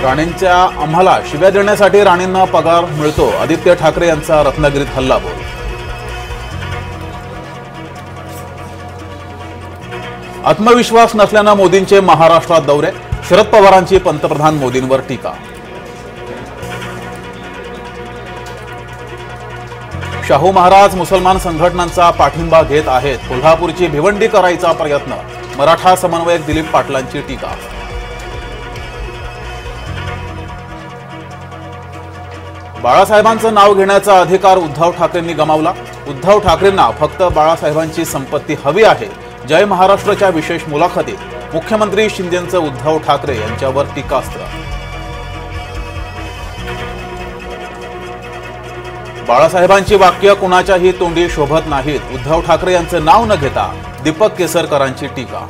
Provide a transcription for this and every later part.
राणेंच्या आम्हाला शिव्या देण्यासाठी राणेंना पगार मिळतो, आदित्य ठाकरे यांचा रत्नागिरीत हल्लाबोल. आत्मविश्वास नसल्यानं मोदींचे महाराष्ट्रात दौरे, शरद पवारांची पंतप्रधान मोदींवर टीका. शाहू महाराज मुसलमान संघटनांचा पाठिंबा घेत आहेत, कोल्हापूरची भिवंडी करायचा प्रयत्न, मराठा समन्वयक दिलीप पाटलांची टीका. बाळासाहेबांचं नाव घेण्याचा अधिकार उद्धव ठाकरेंनी गमावला, उद्धव ठाकरेंना फक्त बाळासाहेबांची संपत्ती हवी आहे. जय महाराष्ट्रच्या विशेष मुलाखतीत मुख्यमंत्री शिंदेंचं उद्धव ठाकरे यांच्यावर टीकास्त्र. बाळासाहेबांची वाक्य कुणाच्याही तोंडी शोभत नाहीत, उद्धव ठाकरे यांचं नाव न घेता दीपक केसरकरांची टीका.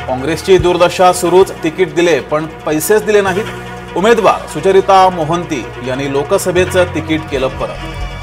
काँग्रेसची दुर्दशा सुरूच, तिकीट दिले पण पैसेच दिले नाहीत. उमेदवार सुचरिता मोहंती यांनी लोकसभेचं तिकीट केलं परत.